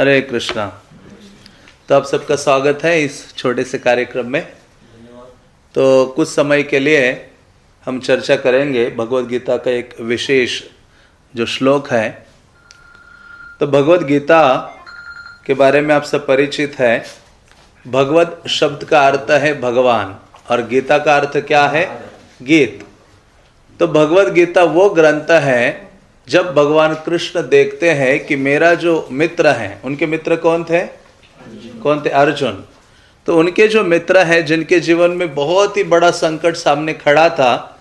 हरे कृष्णा। तो आप सबका स्वागत है इस छोटे से कार्यक्रम में। तो कुछ समय के लिए हम चर्चा करेंगे भगवद गीता का एक विशेष जो श्लोक है। तो भगवद गीता के बारे में आप सब परिचित है। भगवद शब्द का अर्थ है भगवान और गीता का अर्थ क्या है? गीत। तो भगवद गीता वो ग्रंथ है जब भगवान कृष्ण देखते हैं कि मेरा जो मित्र है, उनके मित्र कौन थे? कौन थे? अर्जुन। तो उनके जो मित्र है जिनके जीवन में बहुत ही बड़ा संकट सामने खड़ा था,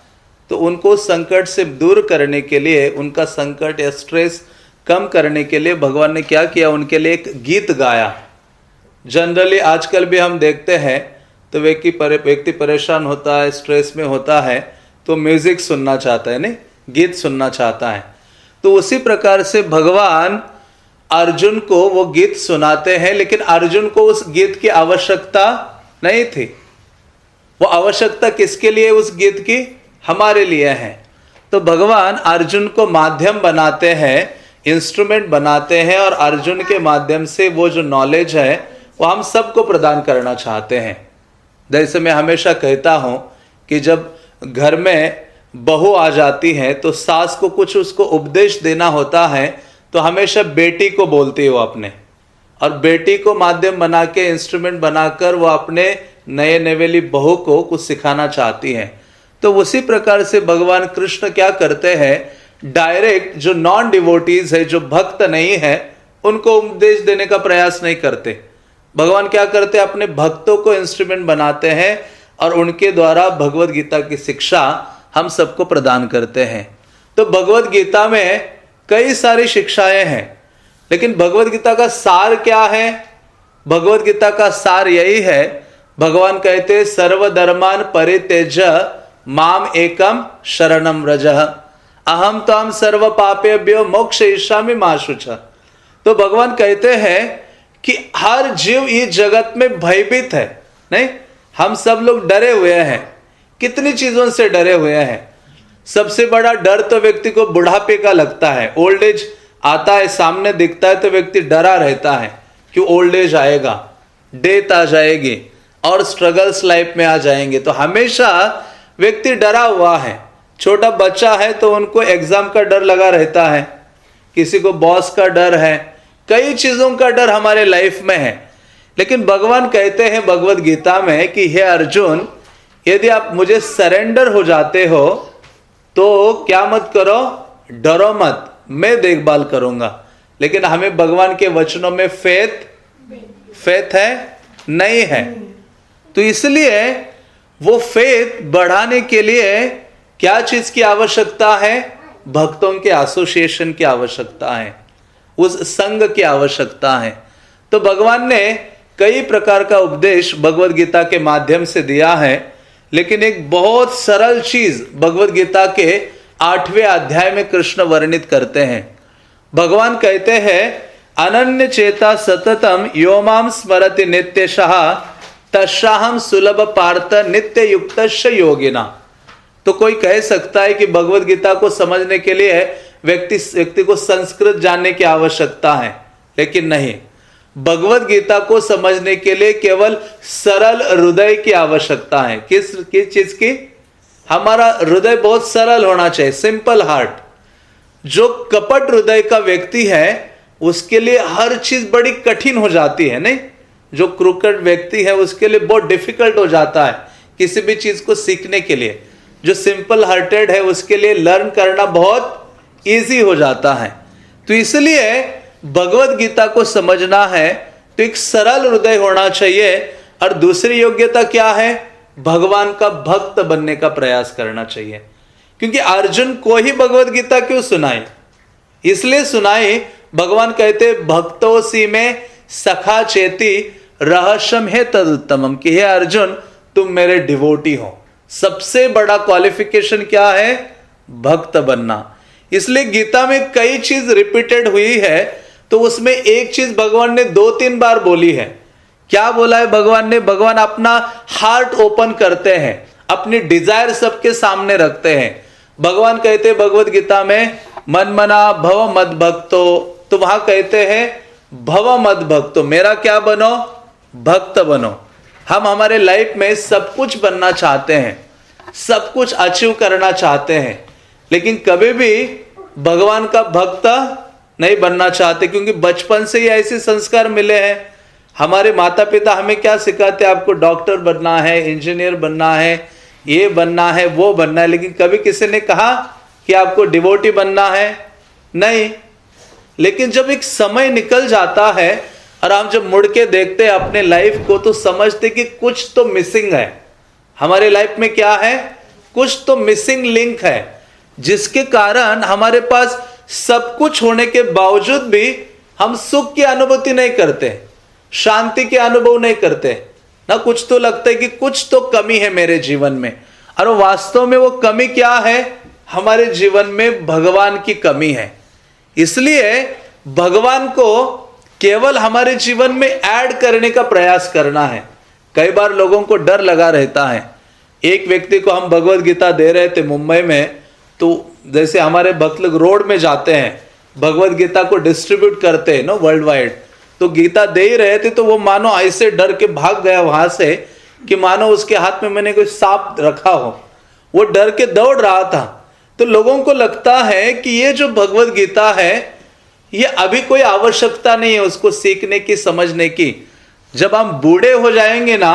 तो उनको संकट से दूर करने के लिए, उनका संकट या स्ट्रेस कम करने के लिए भगवान ने क्या किया? उनके लिए एक गीत गाया। जनरली आजकल भी हम देखते हैं तो व्यक्ति परेशान होता है, स्ट्रेस में होता है, तो म्यूजिक सुनना चाहता है, नहीं, गीत सुनना चाहता है। तो उसी प्रकार से भगवान अर्जुन को वो गीत सुनाते हैं, लेकिन अर्जुन को उस गीत की आवश्यकता नहीं थी। वो आवश्यकता किसके लिए उस गीत की? हमारे लिए है। तो भगवान अर्जुन को माध्यम बनाते हैं, इंस्ट्रूमेंट बनाते हैं, और अर्जुन के माध्यम से वो जो नॉलेज है वो हम सबको प्रदान करना चाहते हैं। जैसे मैं हमेशा कहता हूं कि जब घर में बहू आ जाती है तो सास को कुछ उसको उपदेश देना होता है, तो हमेशा बेटी को बोलती है वो अपने, और बेटी को माध्यम बना के, इंस्ट्रूमेंट बनाकर वो अपने नए नवेली बहू को कुछ सिखाना चाहती है। तो उसी प्रकार से भगवान कृष्ण क्या करते हैं? डायरेक्ट जो नॉन डिवोटीज है, जो भक्त नहीं है, उनको उपदेश देने का प्रयास नहीं करते। भगवान क्या करते हैं? अपने भक्तों को इंस्ट्रूमेंट बनाते हैं और उनके द्वारा भगवद गीता की शिक्षा हम सबको प्रदान करते हैं। तो भगवद गीता में कई सारी शिक्षाएं हैं, लेकिन भगवद गीता का सार क्या है? भगवद गीता का सार यही है, भगवान कहते सर्वधर्मान परित्यज्य माम एकम शरणम व्रजः अहम त्वां सर्व पापेभ्यो मोक्षयिष्यामि मा शुचः। तो भगवान कहते हैं कि हर जीव इस जगत में भयभीत है, नहीं, हम सब लोग डरे हुए हैं। कितनी चीजों से डरे हुए हैं। सबसे बड़ा डर तो व्यक्ति को बुढ़ापे का लगता है। ओल्ड एज आता है, सामने दिखता है तो व्यक्ति डरा रहता है कि ओल्ड एज आएगा, डेथ आ जाएगी और स्ट्रगल्स लाइफ में आ जाएंगे। तो हमेशा व्यक्ति डरा हुआ है। छोटा बच्चा है तो उनको एग्जाम का डर लगा रहता है, किसी को बॉस का डर है, कई चीजों का डर हमारे लाइफ में है। लेकिन भगवान कहते हैं भगवद गीता में कि हे अर्जुन, यदि आप मुझे सरेंडर हो जाते हो तो क्या मत करो? डरो मत, मैं देखभाल करूंगा। लेकिन हमें भगवान के वचनों में फेथ है? नहीं है। तो इसलिए वो फेथ बढ़ाने के लिए क्या चीज की आवश्यकता है? भक्तों के एसोसिएशन की आवश्यकता है, उस संघ की आवश्यकता है। तो भगवान ने कई प्रकार का उपदेश भगवद गीता के माध्यम से दिया है, लेकिन एक बहुत सरल चीज भगवद गीता के 8वें अध्याय में कृष्ण वर्णित करते हैं। भगवान कहते हैं अनन्य चेता सततम यो माम स्मरति नित्यशः तस्याहं सुलभ पार्थ नित्य युक्तस्य योगिना। तो कोई कह सकता है कि भगवद गीता को समझने के लिए व्यक्ति को संस्कृत जानने की आवश्यकता है, लेकिन नहीं। भगवद गीता को समझने के लिए केवल सरल हृदय की आवश्यकता है। किस चीज की? हमारा हृदय बहुत सरल होना चाहिए, सिंपल हार्ट। जो कपट हृदय का व्यक्ति है उसके लिए हर चीज बड़ी कठिन हो जाती है, नहीं? जो क्रूकड व्यक्ति है उसके लिए बहुत डिफिकल्ट हो जाता है किसी भी चीज को सीखने के लिए। जो सिंपल हार्टेड है उसके लिए लर्न करना बहुत इजी हो जाता है। तो इसलिए भगवद गीता को समझना है तो एक सरल हृदय होना चाहिए। और दूसरी योग्यता क्या है? भगवान का भक्त बनने का प्रयास करना चाहिए। क्योंकि अर्जुन को ही भगवद गीता क्यों सुनाई? इसलिए सुनाई, भगवान कहते भक्तोसी में सखा चेती रहस्यम है तदुत्तमम, कि हे अर्जुन तुम मेरे डिवोटी हो। सबसे बड़ा क्वालिफिकेशन क्या है? भक्त बनना। इसलिए गीता में कई चीज रिपीटेड हुई है, तो उसमें एक चीज भगवान ने 2-3 बार बोली है। क्या बोला है भगवान ने? भगवान अपना हार्ट ओपन करते हैं, अपनी डिजायर सबके सामने रखते हैं। भगवान कहते हैं भगवद गीता में मन मना भव मद भक्तो, तो वहां कहते हैं भव मद भक्तो, मेरा क्या बनो, भक्त बनो। हम हमारे लाइफ में सब कुछ बनना चाहते हैं, सब कुछ अचीव करना चाहते हैं, लेकिन कभी भी भगवान का भक्त नहीं बनना चाहते, क्योंकि बचपन से ही ऐसे संस्कार मिले हैं। हमारे माता पिता हमें क्या सिखाते हैं, आपको डॉक्टर बनना है, इंजीनियर बनना है, ये बनना है, वो बनना है, लेकिन कभी किसी ने कहा कि आपको डिवोटी बनना है? नहीं। लेकिन जब एक समय निकल जाता है और हम जब मुड़ के देखते हैं अपने लाइफ को, तो समझते कि कुछ तो मिसिंग है हमारे लाइफ में। क्या है? कुछ तो मिसिंग लिंक है, जिसके कारण हमारे पास सब कुछ होने के बावजूद भी हम सुख की अनुभूति नहीं करते, शांति के अनुभव नहीं करते ना। कुछ तो लगता है कि कुछ तो कमी है मेरे जीवन में, और वास्तव में वो कमी क्या है? हमारे जीवन में भगवान की कमी है। इसलिए भगवान को केवल हमारे जीवन में ऐड करने का प्रयास करना है। कई बार लोगों को डर लगा रहता है। एक व्यक्ति को हम भगवद गीता दे रहे थे मुंबई में, तो जैसे हमारे भक्त लोग रोड में जाते हैं, भगवद गीता को डिस्ट्रीब्यूट करते हैं ना वर्ल्ड वाइड, तो गीता दे ही रहे थे, तो वो मानो ऐसे डर के भाग गया वहां से कि मानो उसके हाथ में मैंने कोई सांप रखा हो। वो डर के दौड़ रहा था। तो लोगों को लगता है कि ये जो भगवद गीता है, ये अभी कोई आवश्यकता नहीं है उसको सीखने की, समझने की। जब हम बूढ़े हो जाएंगे ना,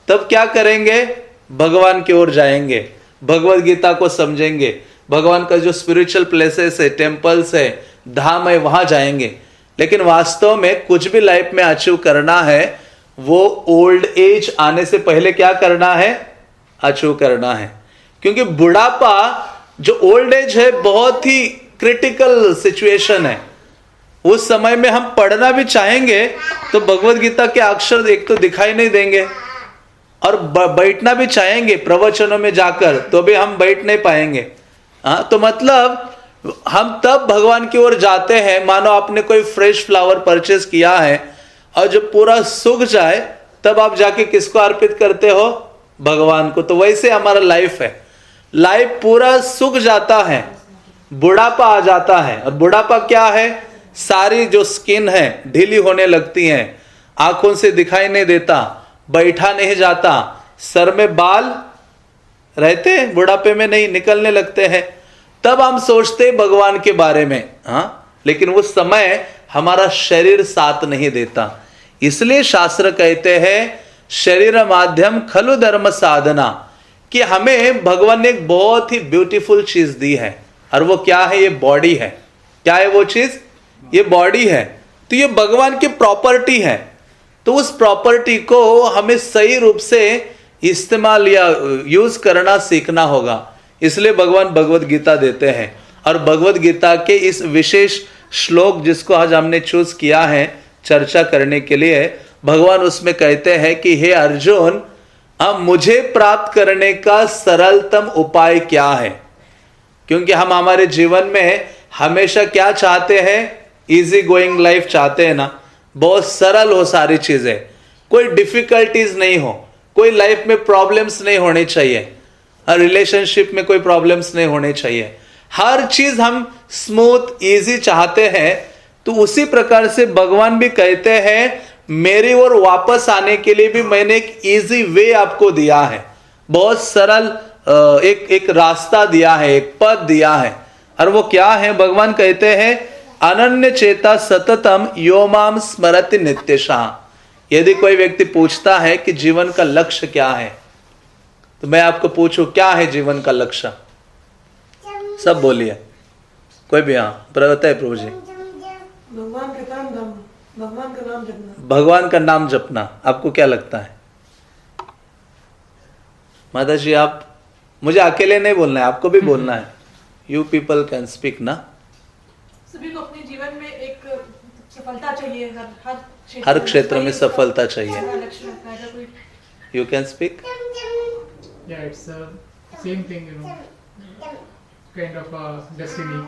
तब क्या करेंगे? भगवान की ओर जाएंगे, भगवद गीता को समझेंगे, भगवान का जो स्पिरिचुअल प्लेसेस है, टेम्पल्स है, धाम है, वहां जाएंगे। लेकिन वास्तव में कुछ भी लाइफ में अचीव करना है, वो ओल्ड एज आने से पहले क्या करना है? अचीव करना है। क्योंकि बुढ़ापा जो ओल्ड एज है, बहुत ही क्रिटिकल सिचुएशन है। उस समय में हम पढ़ना भी चाहेंगे तो भगवद गीता के अक्षर एक तो दिखाई नहीं देंगे, और बैठना भी चाहेंगे प्रवचनों में जाकर तो भी हम बैठ नहीं पाएंगे। हाँ, तो मतलब हम तब भगवान की ओर जाते हैं, मानो आपने कोई फ्रेश फ्लावर परचेस किया है और जब पूरा सूख जाए तब आप जाके किसको अर्पित करते हो? भगवान को। तो वैसे हमारा लाइफ है, लाइफ पूरा सूख जाता है, बुढ़ापा आ जाता है। और बुढ़ापा क्या है? सारी जो स्किन है ढीली होने लगती है, आंखों से दिखाई नहीं देता, बैठा नहीं जाता, सर में बाल रहते हैं बुढ़ापे में नहीं निकलने लगते हैं। तब हम सोचते भगवान के बारे में, हाँ, लेकिन उस समय हमारा शरीर साथ नहीं देता। इसलिए शास्त्र कहते हैं शरीर माध्यम खलु धर्म साधना, कि हमें भगवान ने एक बहुत ही ब्यूटीफुल चीज दी है, और वो क्या है? ये बॉडी है। क्या है वो चीज? ये बॉडी है। तो ये भगवान की प्रॉपर्टी है। तो उस प्रॉपर्टी को हमें सही रूप से इस्तेमाल या यूज करना सीखना होगा। इसलिए भगवान भगवद गीता देते हैं, और भगवद गीता के इस विशेष श्लोक जिसको आज हमने चूज किया है चर्चा करने के लिए, भगवान उसमें कहते हैं कि हे अर्जुन, अब मुझे प्राप्त करने का सरलतम उपाय क्या है? क्योंकि हम हमारे जीवन में हमेशा क्या चाहते हैं? इजी गोइंग लाइफ चाहते हैं ना, बहुत सरल हो सारी चीजें, कोई डिफिकल्टीज नहीं हो, कोई लाइफ में प्रॉब्लम्स नहीं होने चाहिए, हर रिलेशनशिप में कोई प्रॉब्लम्स नहीं होने चाहिए, हर चीज हम स्मूथ इजी चाहते हैं। तो उसी प्रकार से भगवान भी कहते हैं मेरी ओर वापस आने के लिए भी मैंने एक इजी वे आपको दिया है, बहुत सरल एक रास्ता दिया है, एक पद दिया है। और वो क्या है? भगवान कहते हैं अनन्य चेता सततम यो माम स्मरति नित्यशः। यदि कोई व्यक्ति पूछता है कि जीवन का लक्ष्य क्या है, तो मैं आपको पूछूं क्या है जीवन का लक्ष्य? सब बोलिए, कोई भी। हाँ, बताए प्रभु जी। भगवान का नाम, भगवान का नाम जपना। भगवान का नाम जपना। आपको क्या लगता है माता जी? आप, मुझे अकेले नहीं बोलना है, आपको भी बोलना है। यू पीपल कैन स्पीक ना। सभी को अपने जीवन में एक सफलता चाहिए, हर क्षेत्र में सफलता चाहिए। You can speak. Yeah, it's same thing, you know, kind of a destiny.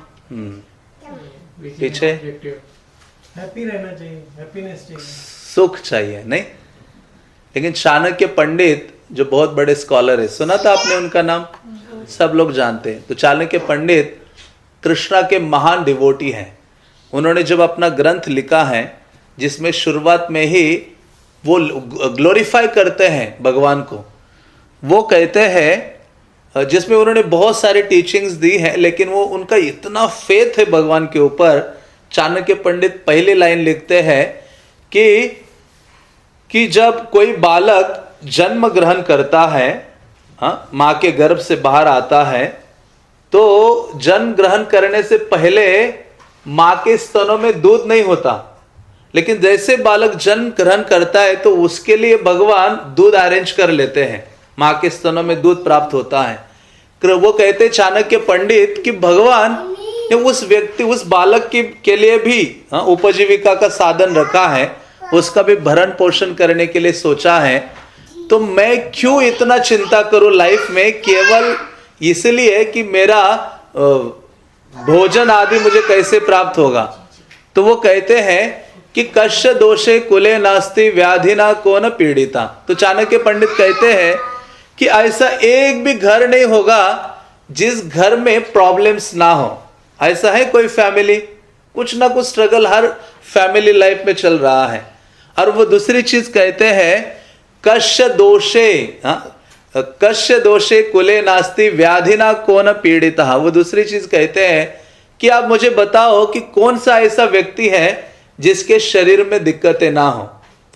Reaching पीछे an objective. हैप्पी रहना चाहिए, हैप्पीनेस चाहिए, सुख चाहिए, नहीं? लेकिन चाणक्य पंडित जो बहुत बड़े स्कॉलर है, सुना था आपने उनका नाम? सब लोग जानते हैं। तो चाणक्य पंडित कृष्णा के महान डिवोटी हैं। उन्होंने जब अपना ग्रंथ लिखा है जिसमें शुरुआत में ही वो ग्लोरीफाई करते हैं भगवान को, वो कहते हैं, जिसमें उन्होंने बहुत सारी टीचिंग्स दी हैं, लेकिन वो उनका इतना फेथ है भगवान के ऊपर। चाणक्य पंडित पहली लाइन लिखते हैं कि जब कोई बालक जन्म ग्रहण करता है, माँ के गर्भ से बाहर आता है, तो जन्म ग्रहण करने से पहले माँ के स्तनों में दूध नहीं होता, लेकिन जैसे बालक जन्म ग्रहण करता है तो उसके लिए भगवान दूध अरेंज कर लेते हैं, माँ के स्तनों में दूध प्राप्त होता है। वो कहते चाणक्य पंडित कि भगवान ने उस व्यक्ति, उस बालक के लिए भी उपजीविका का साधन रखा है, उसका भी भरण पोषण करने के लिए सोचा है। तो मैं क्यों इतना चिंता करूं लाइफ में, केवल इसलिए कि मेरा भोजन आदि मुझे कैसे प्राप्त होगा। तो वो कहते हैं कि कश्य दोषे कुले नास्ति व्याधिना को न पीड़िता। तो चाणक्य पंडित कहते हैं कि ऐसा एक भी घर नहीं होगा जिस घर में प्रॉब्लम्स ना हो। ऐसा है कोई फैमिली, कुछ ना कुछ स्ट्रगल हर फैमिली लाइफ में चल रहा है। और वो दूसरी चीज कहते हैं कश्य दोषे कुले नास्ति व्याधिना को न पीड़िता। वो दूसरी चीज कहते हैं कि आप मुझे बताओ कि कौन सा ऐसा व्यक्ति है जिसके शरीर में दिक्कतें ना हो।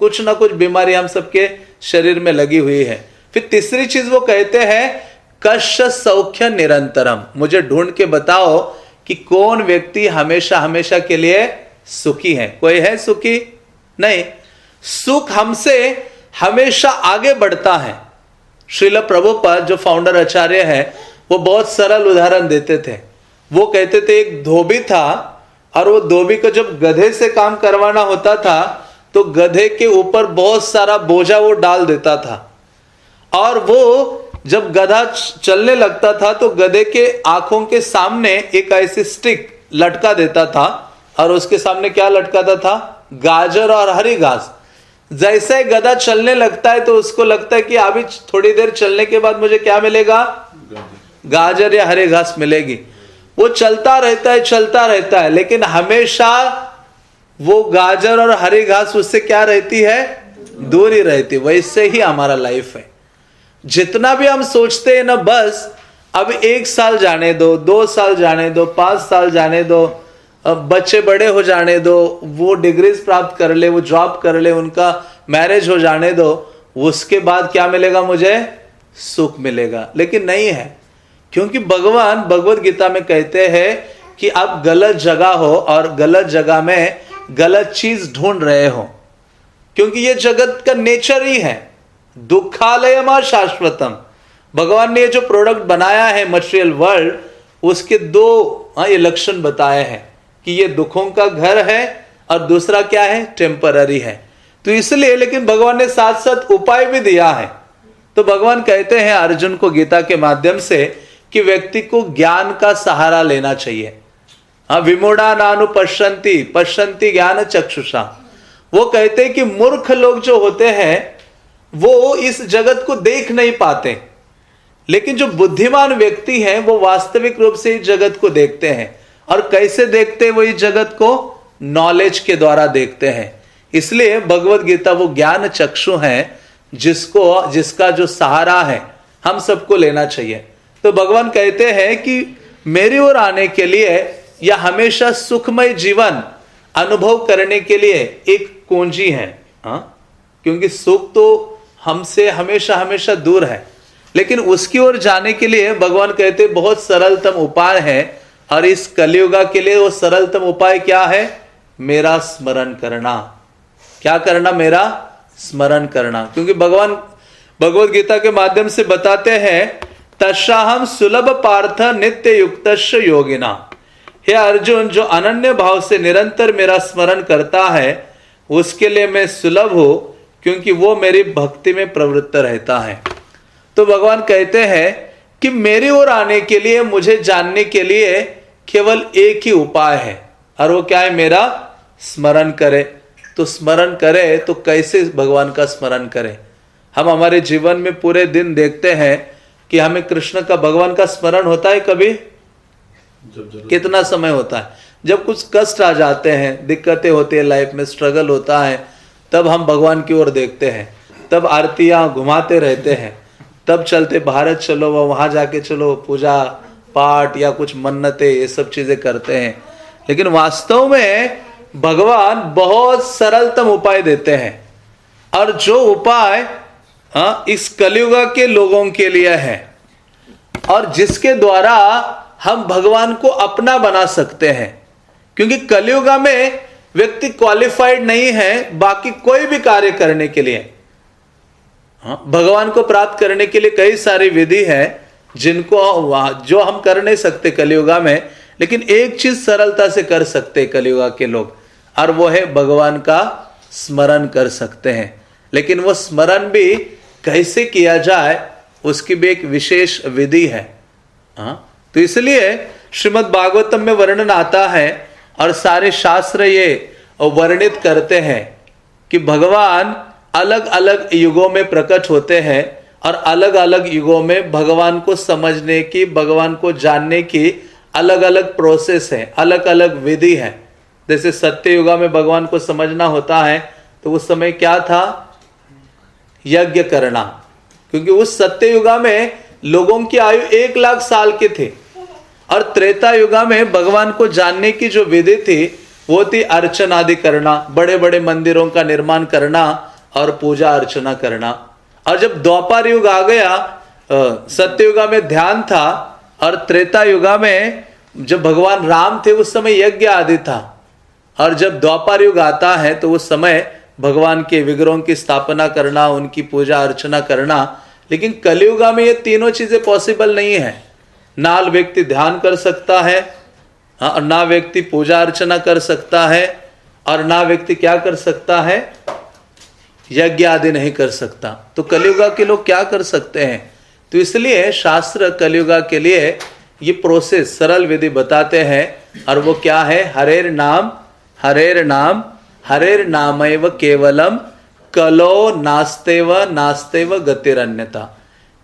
कुछ ना कुछ बीमारी हम सबके शरीर में लगी हुई है। फिर तीसरी चीज वो कहते हैं कश्य सौख्य निरंतरम। मुझे ढूंढ के बताओ कि कौन व्यक्ति हमेशा हमेशा के लिए सुखी है। कोई है सुखी? नहीं। सुख हमसे हमेशा आगे बढ़ता है। श्रील प्रभुपाद जो फाउंडर आचार्य है, वो बहुत सरल उदाहरण देते थे। वो कहते थे एक धोबी था, और वो धोबी को जब गधे से काम करवाना होता था तो गधे के ऊपर बहुत सारा बोझा वो डाल देता था, और वो जब गधा चलने लगता था तो गधे के आंखों के सामने एक ऐसी स्टिक लटका देता था, और उसके सामने क्या लटकाता था? गाजर और हरी घास। जैसे ही गधा चलने लगता है तो उसको लगता है कि अभी थोड़ी देर चलने के बाद मुझे क्या मिलेगा? गाजर या हरी घास मिलेगी। वो चलता रहता है, लेकिन हमेशा वो गाजर और हरी घास उससे क्या रहती है? दूर ही रहती। वैसे ही हमारा लाइफ है। जितना भी हम सोचते हैं ना, बस अब 1 साल जाने दो, 2 साल जाने दो, 5 साल जाने दो, अब बच्चे बड़े हो जाने दो, वो डिग्रीज प्राप्त कर ले, वो जॉब कर ले, उनका मैरिज हो जाने दो, उसके बाद क्या मिलेगा? मुझे सुख मिलेगा। लेकिन नहीं है, क्योंकि भगवान भगवत गीता में कहते हैं कि आप गलत जगह हो और गलत जगह में गलत चीज ढूंढ रहे हो। क्योंकि ये जगत का नेचर ही है, दुखालयमा शाश्वतम। भगवान ने ये जो प्रोडक्ट बनाया है मटेरियल वर्ल्ड, उसके 2 ये लक्षण बताए हैं कि ये दुखों का घर है और दूसरा क्या है? टेम्पररी है। तो इसलिए, लेकिन भगवान ने साथ साथ उपाय भी दिया है। तो भगवान कहते हैं अर्जुन को गीता के माध्यम से कि व्यक्ति को ज्ञान का सहारा लेना चाहिए। विमूढ़ा नानु पश्यन्ति पश्यन्ति ज्ञान चक्षुषा। वो कहते हैं कि मूर्ख लोग जो होते हैं वो इस जगत को देख नहीं पाते, लेकिन जो बुद्धिमान व्यक्ति हैं वो वास्तविक रूप से इस जगत को देखते हैं। और कैसे देखते हैं वो इस जगत को? नॉलेज के द्वारा देखते हैं। इसलिए भगवत गीता वो ज्ञान चक्षु है जिसका जो सहारा है हम सबको लेना चाहिए। तो भगवान कहते हैं कि मेरी ओर आने के लिए या हमेशा सुखमय जीवन अनुभव करने के लिए एक कुंजी है। क्योंकि सुख तो हमसे हमेशा हमेशा दूर है, लेकिन उसकी ओर जाने के लिए भगवान कहते हैं बहुत सरलतम उपाय है। और इस कलियुगा के लिए वो सरलतम उपाय क्या है? मेरा स्मरण करना। क्या करना? मेरा स्मरण करना। क्योंकि भगवान भगवत गीता के माध्यम से बताते हैं तस्याहम सुलभ पार्थ नित्य युक्तस्य योगिना। हे अर्जुन, जो अनन्य भाव से निरंतर मेरा स्मरण करता है उसके लिए मैं सुलभ हूं, क्योंकि वो मेरी भक्ति में प्रवृत्त रहता है। तो भगवान कहते हैं कि मेरी ओर आने के लिए, मुझे जानने के लिए केवल एक ही उपाय है, और वो क्या है? मेरा स्मरण करे। तो स्मरण करे तो कैसे भगवान का स्मरण करें? हम हमारे जीवन में पूरे दिन देखते हैं कि हमें कृष्ण का, भगवान का स्मरण होता है कभी? कितना समय होता है? जब कुछ कष्ट आ जाते हैं, दिक्कतें होती है लाइफ में, स्ट्रगल होता है, तब हम भगवान की ओर देखते हैं, तब आरतियां घुमाते रहते हैं, तब चलते भारत चलो वहां जाके चलो पूजा पाठ या कुछ मन्नतें ये सब चीजें करते हैं। लेकिन वास्तव में भगवान बहुत सरलतम उपाय देते हैं, और जो उपाय इस कलियुग के लोगों के लिए है, और जिसके द्वारा हम भगवान को अपना बना सकते हैं। क्योंकि कलियुग में व्यक्ति क्वालिफाइड नहीं है बाकी कोई भी कार्य करने के लिए। भगवान को प्राप्त करने के लिए कई सारी विधि है जिनको जो हम कर नहीं सकते कलियुग में, लेकिन एक चीज सरलता से कर सकते कलियुग के लोग, और वो है भगवान का स्मरण कर सकते हैं। लेकिन वो स्मरण भी कैसे किया जाए उसकी भी एक विशेष विधि है। तो इसलिए श्रीमद् भागवतम में वर्णन आता है और सारे शास्त्र ये वर्णित करते हैं कि भगवान अलग अलग युगों में प्रकट होते हैं, और अलग अलग युगों में भगवान को समझने की, भगवान को जानने की अलग अलग प्रोसेस है, अलग अलग विधि है। जैसे सत्य युग में भगवान को समझना होता है तो उस समय क्या था, यज्ञ करना, क्योंकि उस सत्य युग में लोगों की आयु 1 लाख साल के थे। और त्रेता युग में भगवान को जानने की जो विधि थी वो थी अर्चना आदि करना, बड़े बड़े मंदिरों का निर्माण करना और पूजा अर्चना करना। और जब द्वापर युग आ गया, सत्य युग में ध्यान था, और त्रेता युग में जब भगवान राम थे उस समय यज्ञ आदि था, और जब द्वापर युग आता है तो उस समय भगवान के विग्रहों की स्थापना करना, उनकी पूजा अर्चना करना। लेकिन कलियुग में ये तीनों चीजें पॉसिबल नहीं है। ना व्यक्ति ध्यान कर सकता है, और ना व्यक्ति पूजा अर्चना कर सकता है, और ना व्यक्ति क्या कर सकता है, यज्ञ आदि नहीं कर सकता। तो कलियुग के लोग क्या कर सकते हैं? तो इसलिए शास्त्र कलियुग के लिए ये प्रोसेस, सरल विधि बताते हैं, और वो क्या है, हरेर नाम हरेर नामैव केवलम कलो नास्तेव गतिरन्यता।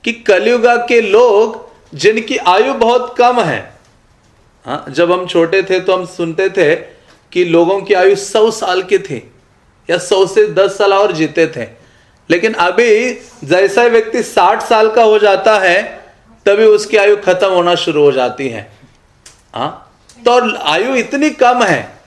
कि कलियुग के लोग जिनकी आयु बहुत कम है, जब हम छोटे थे तो हम सुनते थे कि लोगों की आयु 100 साल की थी, या 100 से 10 साल और जीते थे। लेकिन अभी जैसा व्यक्ति 60 साल का हो जाता है तभी उसकी आयु खत्म होना शुरू हो जाती है। तो आयु इतनी कम है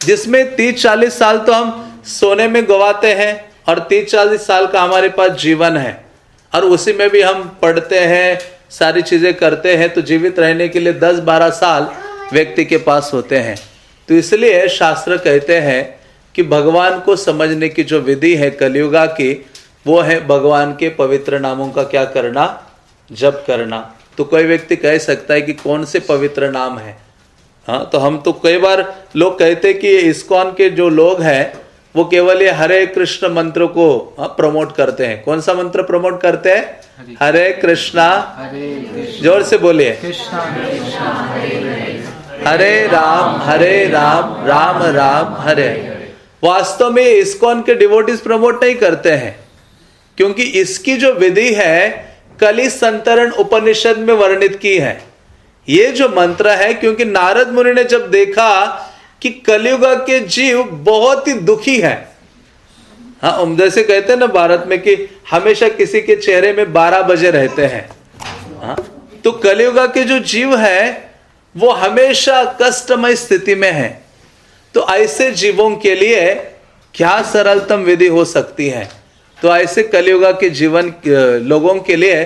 जिसमें 30-40 साल तो हम सोने में गवाते हैं, और 30-40 साल का हमारे पास जीवन है, और उसी में भी हम पढ़ते हैं, सारी चीजें करते हैं। तो जीवित रहने के लिए 10-12 साल व्यक्ति के पास होते हैं। तो इसलिए शास्त्र कहते हैं कि भगवान को समझने की जो विधि है कलियुग की, वो है भगवान के पवित्र नामों का क्या करना, जप करना। तो कोई व्यक्ति कह सकता है कि कौन से पवित्र नाम है? तो हम तो कई बार लोग कहते कि इस्कॉन के जो लोग हैं वो केवल ये हरे कृष्ण मंत्र को प्रमोट करते हैं। कौन सा मंत्र प्रमोट करते हैं? हरे कृष्णा, जोर से बोलिए, हरे राम राम राम हरे। वास्तव में इस्कॉन के डिवोटीज प्रमोट नहीं करते हैं, क्योंकि इसकी जो विधि है कलि संतरण उपनिषद में वर्णित की है। ये जो मंत्र है, क्योंकि नारद मुनि ने जब देखा कि कलियुग के जीव बहुत ही दुखी है, जैसे कहते हैं ना भारत में कि हमेशा किसी के चेहरे में 12 बजे रहते हैं। तो कलियुग के जो जीव है वो हमेशा कष्टमय स्थिति में है। तो ऐसे जीवों के लिए क्या सरलतम विधि हो सकती है? तो ऐसे कलियुग के जीवन लोगों के लिए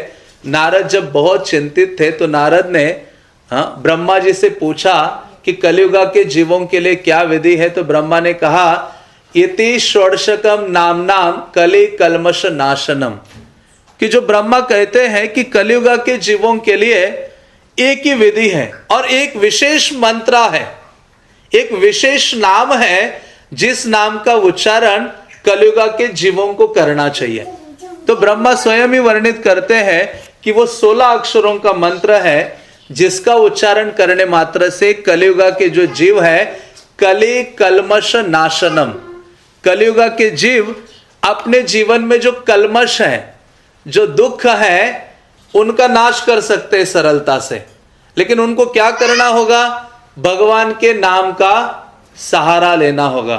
नारद जब बहुत चिंतित थे तो नारद ने ब्रह्मा जी से पूछा कि कलियुग के जीवों के लिए क्या विधि है? तो ब्रह्मा ने कहा, इति षोडशकम नाम कलि कल्मष नाशनम। कि जो ब्रह्मा कहते हैं कि कलियुग के जीवों के लिए एक ही विधि है, और एक विशेष मंत्र है, एक विशेष नाम है, जिस नाम का उच्चारण कलियुग के जीवों को करना चाहिए। तो ब्रह्मा स्वयं ही वर्णित करते हैं कि वो 16 अक्षरों का मंत्र है, जिसका उच्चारण करने मात्र से कलियुग के जो जीव है कलि कल्मष नाशनम, कलियुग के जीव अपने जीवन में जो कल्मष है, जो दुख है, उनका नाश कर सकते हैं सरलता से। लेकिन उनको क्या करना होगा? भगवान के नाम का सहारा लेना होगा,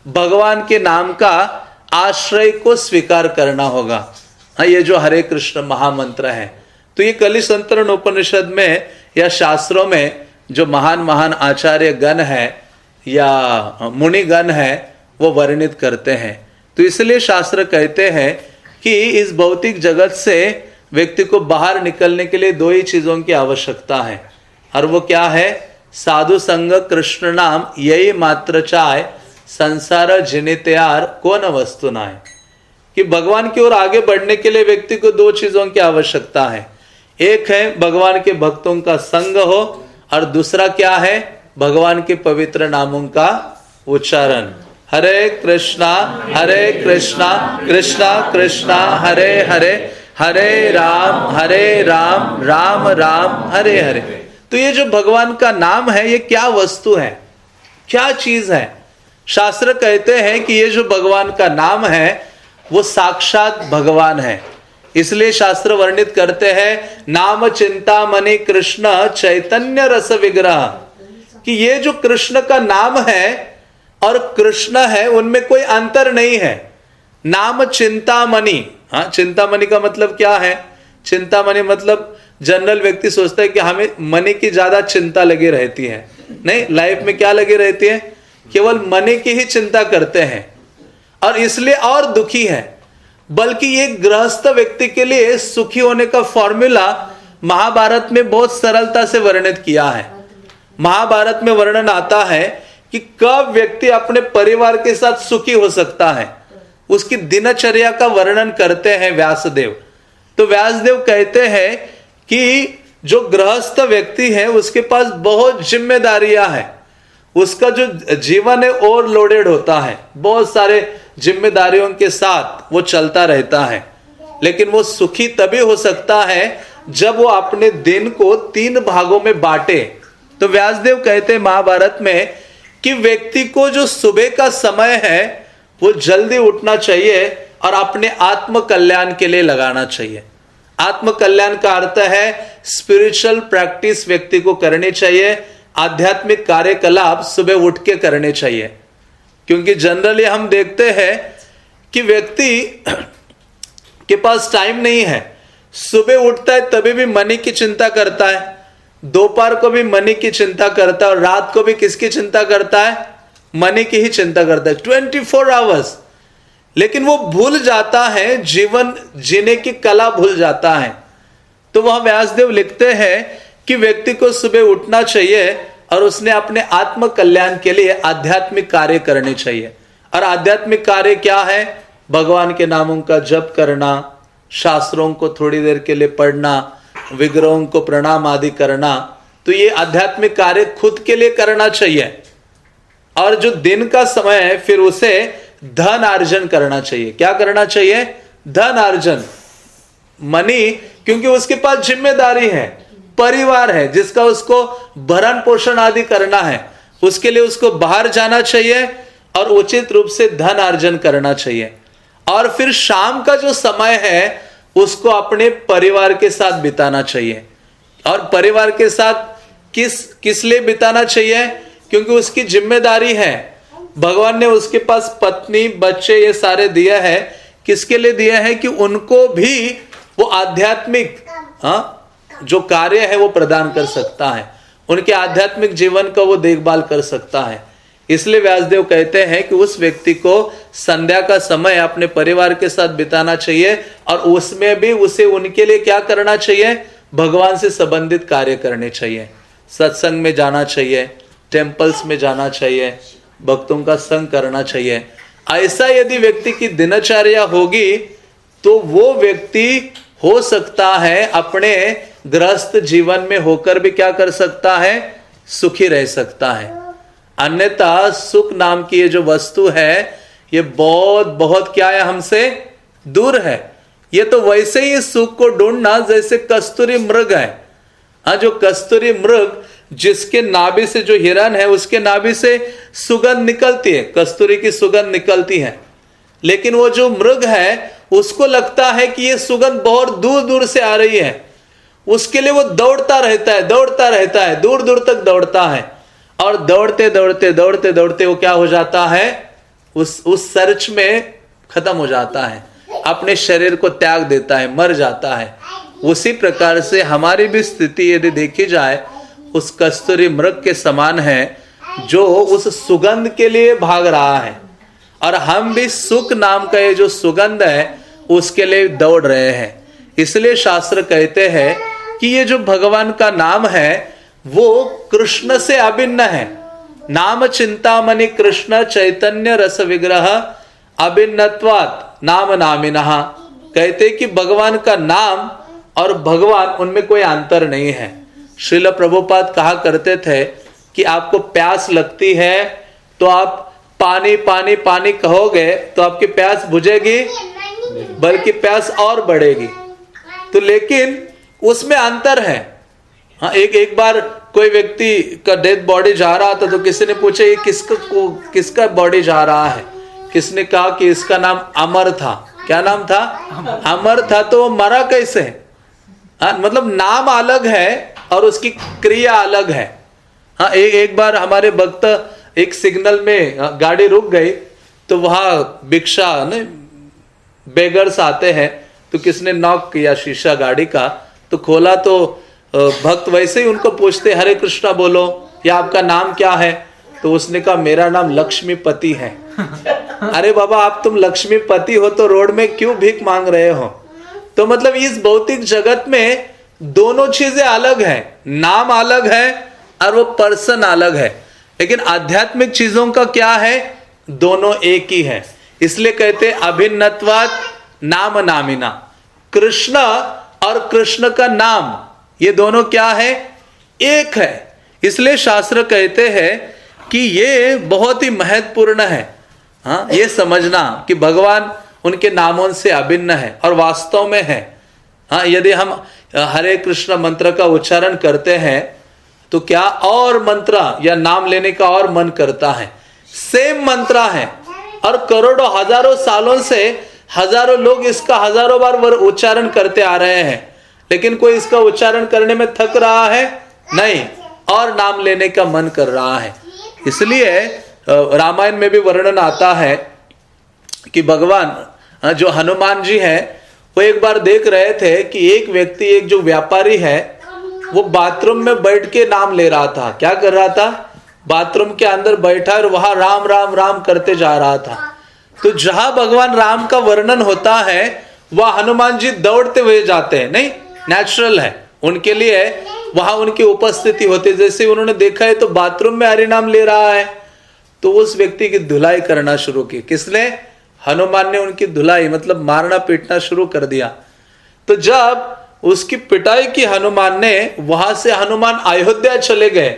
भगवान के नाम का आश्रय को स्वीकार करना होगा। हाँ, ये जो हरे कृष्ण महामंत्र है, तो ये कलिसंतरण उपनिषद में या शास्त्रों में जो महान महान आचार्य गण है या मुनि गण है वो वर्णित करते हैं। तो इसलिए शास्त्र कहते हैं कि इस भौतिक जगत से व्यक्ति को बाहर निकलने के लिए 2 ही चीजों की आवश्यकता है, और वो क्या है? साधु संग कृष्ण नाम यही मात्र चाय, संसार जिनित्यार कौन वस्तु नाय। कि भगवान की ओर आगे बढ़ने के लिए व्यक्ति को 2 चीजों की आवश्यकता है। एक है भगवान के भक्तों का संग हो, और दूसरा क्या है? भगवान के पवित्र नामों का उच्चारण। हरे कृष्णा कृष्णा कृष्णा हरे हरे, हरे राम राम राम हरे हरे। तो ये जो भगवान का नाम है, ये क्या वस्तु है, क्या चीज है? शास्त्र कहते हैं कि ये जो भगवान का नाम है वो साक्षात भगवान है। इसलिए शास्त्र वर्णित करते हैं नाम चिंतामणि कृष्ण चैतन्य रस विग्रह, कि ये जो कृष्ण का नाम है और कृष्ण है उनमें कोई अंतर नहीं है। नाम चिंतामणि, हाँ, चिंतामणि का मतलब क्या है? चिंतामणि मतलब जनरल व्यक्ति सोचता है कि हमें मनी की ज्यादा चिंता लगी रहती है। नहीं, लाइफ में क्या लगी रहती है? केवल मनी की ही चिंता करते हैं और इसलिए और दुखी है। बल्कि ये गृहस्थ व्यक्ति के लिए सुखी होने का फॉर्मूला महाभारत में बहुत सरलता से वर्णित किया है। महाभारत में वर्णन आता है कि कब व्यक्ति अपने परिवार के साथ सुखी हो सकता है, उसकी दिनचर्या का वर्णन करते हैं व्यासदेव। तो व्यासदेव कहते हैं कि जो गृहस्थ व्यक्ति है उसके पास बहुत जिम्मेदारियां हैं, उसका जो जीवन है ओवरलोडेड होता है, बहुत सारे जिम्मेदारियों के साथ वो चलता रहता है। लेकिन वो सुखी तभी हो सकता है जब वो अपने दिन को 3 भागों में बांटे। तो व्यासदेव कहते हैं महाभारत में कि व्यक्ति को जो सुबह का समय है वो जल्दी उठना चाहिए और अपने आत्म कल्याण के लिए लगाना चाहिए। आत्म कल्याण का अर्थ है स्पिरिचुअल प्रैक्टिस व्यक्ति को करनी चाहिए, आध्यात्मिक कार्यकलाप सुबह उठ के करने चाहिए। क्योंकि जनरली हम देखते हैं कि व्यक्ति के पास टाइम नहीं है, सुबह उठता है तभी भी मनी की चिंता करता है, दोपहर को भी मनी की चिंता करता है और रात को भी किसकी चिंता करता है? मनी की ही चिंता करता है 24 आवर्स। लेकिन वो भूल जाता है, जीवन जीने की कला भूल जाता है। तो वह व्यासदेव लिखते हैं कि व्यक्ति को सुबह उठना चाहिए और उसने अपने आत्म कल्याण के लिए आध्यात्मिक कार्य करने चाहिए। और आध्यात्मिक कार्य क्या है? भगवान के नामों का जप करना, शास्त्रों को थोड़ी देर के लिए पढ़ना, विग्रहों को प्रणाम आदि करना। तो ये आध्यात्मिक कार्य खुद के लिए करना चाहिए। और जो दिन का समय है फिर उसे धन अर्जन करना चाहिए। क्या करना चाहिए? धन अर्जन, मनी, क्योंकि उसके पास जिम्मेदारी है, परिवार है जिसका उसको भरण पोषण आदि करना है, उसके लिए उसको बाहर जाना चाहिए और उचित रूप से धन अर्जन करना चाहिए। और फिर शाम का जो समय है उसको अपने परिवार के साथ बिताना चाहिए। और परिवार के साथ किस लिए बिताना चाहिए? क्योंकि उसकी जिम्मेदारी है, भगवान ने उसके पास पत्नी बच्चे ये सारे दिए हैं। किसके लिए दिए हैं? कि उनको भी वो आध्यात्मिक जो कार्य है वो प्रदान कर सकता है, उनके आध्यात्मिक जीवन का वो देखभाल कर सकता है। इसलिए व्यासदेव कहते हैं कि उस व्यक्ति को संध्या का समय अपने परिवार के साथ बिताना चाहिए और उसमें भी उसे उनके लिए क्या करना चाहिए? भगवान से संबंधित कार्य करने चाहिए। सत्संग में जाना चाहिए, टेम्पल्स में जाना चाहिए, भक्तों का संग करना चाहिए। ऐसा यदि व्यक्ति की दिनचर्या होगी तो वो व्यक्ति हो सकता है अपने गृहस्थ जीवन में होकर भी क्या कर सकता है? सुखी रह सकता है। अन्यथा सुख नाम की ये जो वस्तु है ये बहुत बहुत क्या है? हमसे दूर है। ये तो वैसे ही सुख को ढूंढना जैसे कस्तूरी मृग है। हाँ, जो कस्तूरी मृग जिसके नाभि से जो हिरण है उसके नाभि से सुगंध निकलती है, कस्तूरी की सुगंध निकलती है। लेकिन वो जो मृग है उसको लगता है कि ये सुगंध बहुत दूर दूर से आ रही है, उसके लिए वो दौड़ता रहता है, दूर दूर तक दौड़ता है। और दौड़ते दौड़ते दौड़ते दौड़ते वो क्या हो जाता है, उस सर्च में खत्म हो जाता है, अपने शरीर को त्याग देता है, मर जाता है। उसी प्रकार से हमारी भी स्थिति यदि देखी जाए उस कस्तूरी मृग के समान है, जो उस सुगंध के लिए भाग रहा है, और हम भी सुख नाम का ये जो सुगंध है उसके लिए दौड़ रहे हैं। इसलिए शास्त्र कहते हैं कि ये जो भगवान का नाम है वो कृष्ण से अभिन्न है। नाम चिंतामणि कृष्ण चैतन्य रस विग्रह अभिन्नत्वात् नाम नामिनः। कहते कि भगवान का नाम और भगवान उनमें कोई अंतर नहीं है। श्रील प्रभुपाद कहा करते थे कि आपको प्यास लगती है तो आप पानी पानी पानी कहोगे तो आपकी प्यास बुझेगी, बल्कि प्यास और बढ़ेगी। तो लेकिन उसमें अंतर है। हाँ, एक बार कोई व्यक्ति का डेड बॉडी जा रहा था तो किसी ने पूछा ये किसका बॉडी जा रहा है। किसने कहा कि इसका नाम अमर था। क्या नाम था? अमर था। तो वो मरा कैसे? हाँ, मतलब नाम अलग है और उसकी क्रिया अलग है। हाँ, एक बार हमारे भक्त एक सिग्नल में गाड़ी रुक गई तो वहां भिक्षा ने बेगर्स आते हैं, तो किसने नॉक किया शीशा गाड़ी का, तो खोला तो भक्त वैसे ही उनको पूछते हरे कृष्णा बोलो या आपका नाम क्या है। तो उसने कहा मेरा नाम लक्ष्मीपति है। अरे बाबा, आप तुम लक्ष्मीपति हो तो रोड में क्यों भीख मांग रहे हो? तो मतलब इस भौतिक जगत में दोनों चीजें अलग है, नाम अलग है और वो पर्सन अलग है। लेकिन आध्यात्मिक चीजों का क्या है, दोनों एक ही है। इसलिए कहते अभिन्नत्वात् नाम नामिना। कृष्ण और कृष्ण का नाम ये दोनों क्या है, एक है। इसलिए शास्त्र कहते हैं कि ये बहुत ही महत्वपूर्ण है। हाँ, ये समझना कि भगवान उनके नामों से अभिन्न है और वास्तव में है। हाँ, यदि हम हरे कृष्ण मंत्र का उच्चारण करते हैं तो क्या और मंत्र या नाम लेने का और मन करता है। सेम मंत्र है और करोड़ों हजारों सालों से हजारों लोग इसका हजारों बार उच्चारण करते आ रहे हैं, लेकिन कोई इसका उच्चारण करने में थक रहा है नहीं, और नाम लेने का मन कर रहा है। इसलिए रामायण में भी वर्णन आता है कि भगवान जो हनुमान जी हैं वो एक बार देख रहे थे कि एक व्यक्ति, एक जो व्यापारी है, वो बाथरूम में बैठ के नाम ले रहा था। क्या कर रहा था? बाथरूम के अंदर बैठा और वहां राम राम राम करते जा रहा था। तो जहां भगवान राम का वर्णन होता है वह हनुमान जी दौड़ते हुए जाते हैं। नहीं, नेचुरल है उनके लिए, वहां उनकी उपस्थिति होती। जैसे उन्होंने देखा है तो बाथरूम में हरि नाम ले रहा है, तो उस व्यक्ति की धुलाई करना शुरू की। किसने? हनुमान ने उनकी धुलाई, मतलब मारना पीटना शुरू कर दिया। तो जब उसकी पिटाई की हनुमान ने, वहां से हनुमान अयोध्या चले गए,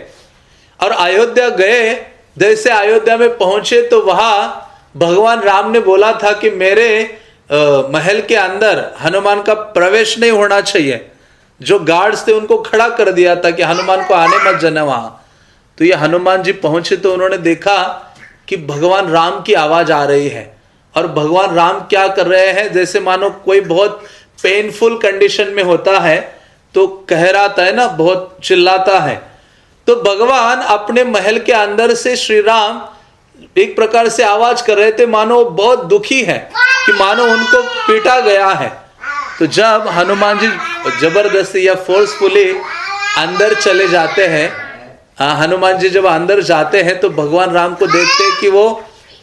और अयोध्या गए, जैसे अयोध्या में पहुंचे तो वहां भगवान राम ने बोला था कि मेरे महल के अंदर हनुमान का प्रवेश नहीं होना चाहिए। जो गार्ड्स थे उनको खड़ा कर दिया था कि हनुमान को आने मत जाना वहां। तो ये हनुमान जी पहुंचे तो उन्होंने देखा कि भगवान राम की आवाज आ रही है, और भगवान राम क्या कर रहे हैं, जैसे मानो कोई बहुत पेनफुल कंडीशन में होता है तो कहराता है ना, बहुत चिल्लाता है। तो भगवान अपने महल के अंदर से श्री राम एक प्रकार से आवाज कर रहे थे, मानो बहुत दुखी है, कि मानो उनको पीटा गया है। तो जब हनुमान जी जबरदस्ती या फोर्सफुली अंदर चले जाते हैं, हनुमान जी जब अंदर जाते हैं तो भगवान राम को देखते हैं कि वो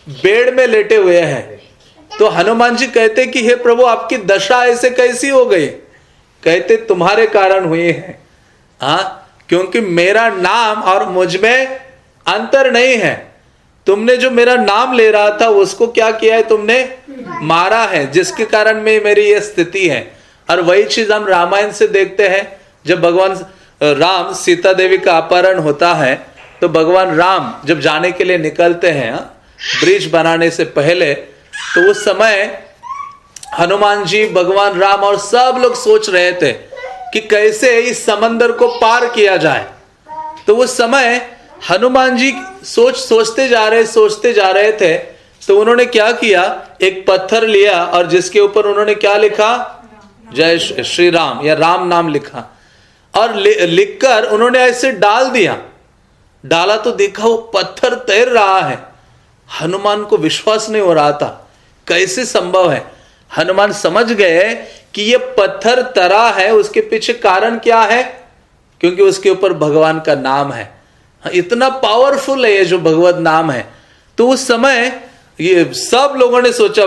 बेड में लेटे हुए हैं। तो हनुमान जी कहते कि हे प्रभु, आपकी दशा ऐसे कैसी हो गई? कहते तुम्हारे कारण हुई है। हाँ, क्योंकि मेरा नाम और मुझ में अंतर नहीं है। तुमने जो मेरा नाम ले रहा था उसको क्या किया है, तुमने मारा है, जिसके कारण में मेरी ये स्थिति है। और वही चीज हम रामायण से देखते हैं। जब भगवान राम, सीता देवी का अपहरण होता है तो भगवान राम जब जाने के लिए निकलते हैं ब्रिज बनाने से पहले, तो उस समय हनुमान जी, भगवान राम और सब लोग सोच रहे थे कि कैसे इस समंदर को पार किया जाए। तो उस समय हनुमान जी सोचते जा रहे थे। तो उन्होंने क्या किया, एक पत्थर लिया और जिसके ऊपर उन्होंने क्या लिखा, जय श्री राम या राम नाम लिखा, और लिखकर उन्होंने ऐसे डाल दिया। डाला तो देखा वो पत्थर तैर रहा है। हनुमान को विश्वास नहीं हो रहा था, कैसे संभव है। हनुमान समझ गए कि ये पत्थर तरा है, उसके पीछे कारण क्या है, क्योंकि उसके ऊपर भगवान का नाम है। इतना पावरफुल है ये जो भगवत नाम है। तो उस समय ये सब लोगों ने सोचा,